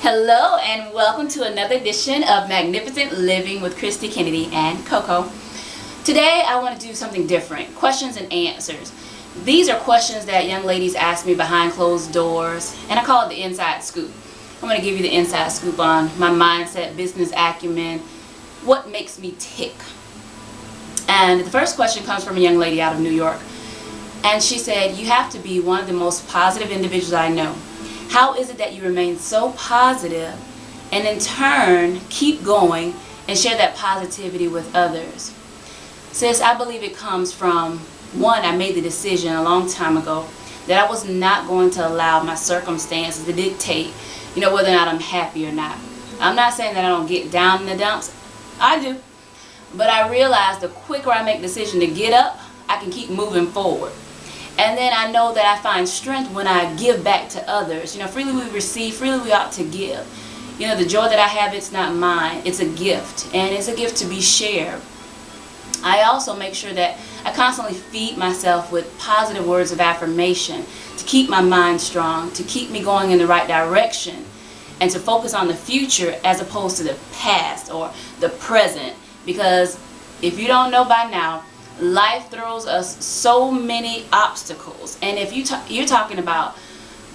Hello and welcome to another edition of Magnificent Living with Kristie, Kennedy, and Coco. Today I want to do something different, questions and answers. These are questions that young ladies ask me behind closed doors, and I call it the inside scoop. I'm going to give you the inside scoop on my mindset, business acumen, what makes me tick. And the first question comes from a young lady out of New York, and she said, "You have to be one of the most positive individuals I know. How is it that you remain so positive and in turn keep going and share that positivity with others?" Sis, I believe it comes from, one, I made the decision a long time ago that I was not going to allow my circumstances to dictate, whether or not I'm happy or not. I'm not saying that I don't get down in the dumps. I do. But I realize the quicker I make the decision to get up, I can keep moving forward. And then I know that I find strength when I give back to others. Freely we receive, freely we ought to give. The joy that I have, it's not mine. It's a gift, and it's a gift to be shared. I also make sure that I constantly feed myself with positive words of affirmation to keep my mind strong, to keep me going in the right direction, and to focus on the future as opposed to the past or the present. Because if you don't know by now, life throws us so many obstacles, and if you're talking about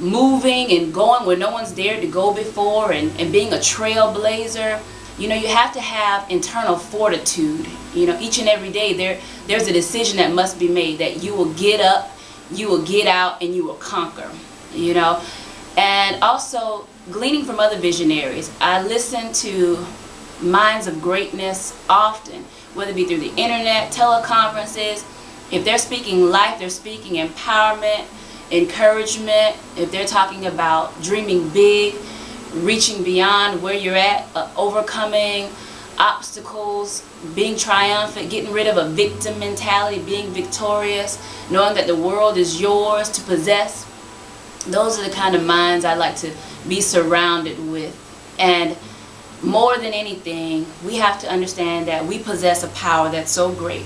moving and going where no one's dared to go before, and being a trailblazer, you have to have internal fortitude. Each and every day there's a decision that must be made, that you will get up, you will get out, and you will conquer. And also gleaning from other visionaries. I listen to minds of greatness often, whether it be through the internet, teleconferences. If they're speaking life, they're speaking empowerment, encouragement. If they're talking about dreaming big, reaching beyond where you're at, overcoming obstacles, being triumphant, getting rid of a victim mentality, being victorious, knowing that the world is yours to possess. Those are the kind of minds I like to be surrounded with. And more than anything, we have to understand that we possess a power that's so great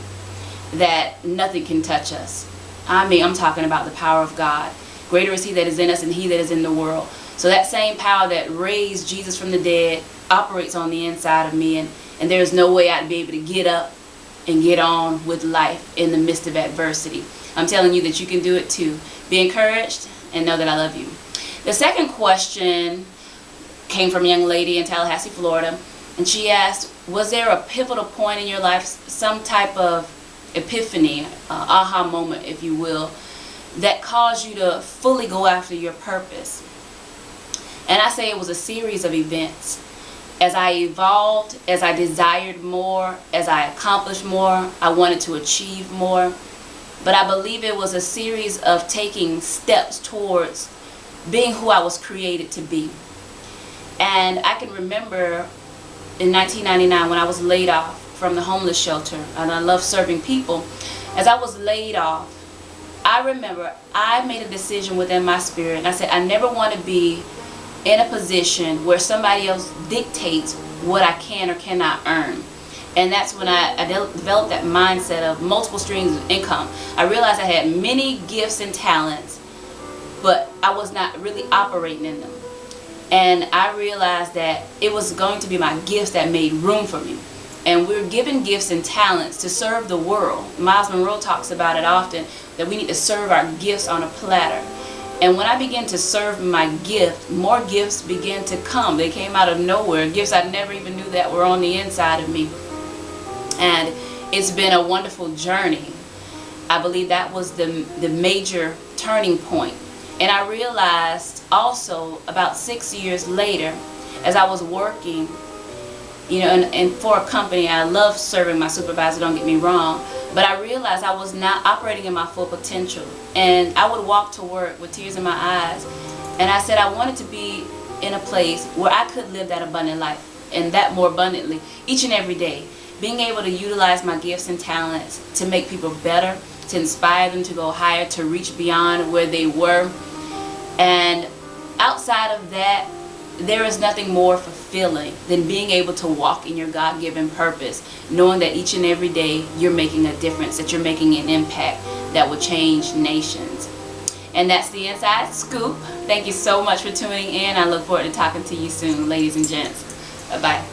that nothing can touch us. I'm talking about the power of God. Greater is He that is in us than he that is in the world. So that same power that raised Jesus from the dead operates on the inside of me, and there's no way I'd be able to get up and get on with life in the midst of adversity. I'm telling you that you can do it too. Be encouraged and know that I love you. The second question came from a young lady in Tallahassee, Florida, and she asked, was there a pivotal point in your life, some type of epiphany, aha moment, if you will, that caused you to fully go after your purpose? And I say it was a series of events. As I evolved, as I desired more, as I accomplished more, I wanted to achieve more. But I believe it was a series of taking steps towards being who I was created to be. And I can remember in 1999 when I was laid off from the homeless shelter, and I love serving people. As I was laid off, I remember I made a decision within my spirit, and I said, I never want to be in a position where somebody else dictates what I can or cannot earn. And that's when I developed that mindset of multiple streams of income. I realized I had many gifts and talents, but I was not really operating in them. And I realized that it was going to be my gifts that made room for me. And we're given gifts and talents to serve the world. Miles Monroe talks about it often, that we need to serve our gifts on a platter. And when I began to serve my gift, more gifts began to come. They came out of nowhere, gifts I never even knew that were on the inside of me. And it's been a wonderful journey. I believe that was the major turning point. And I realized also about 6 years later, as I was working, and for a company, I love serving my supervisor, don't get me wrong, but I realized I was not operating in my full potential. And I would walk to work with tears in my eyes, and I said I wanted to be in a place where I could live that abundant life, and that more abundantly each and every day. Being able to utilize my gifts and talents to make people better, to inspire them to go higher, to reach beyond where they were. And outside of that, there is nothing more fulfilling than being able to walk in your God-given purpose, knowing that each and every day you're making a difference, that you're making an impact that will change nations. And that's the Inside Scoop. Thank you so much for tuning in. I look forward to talking to you soon, ladies and gents. Bye-bye.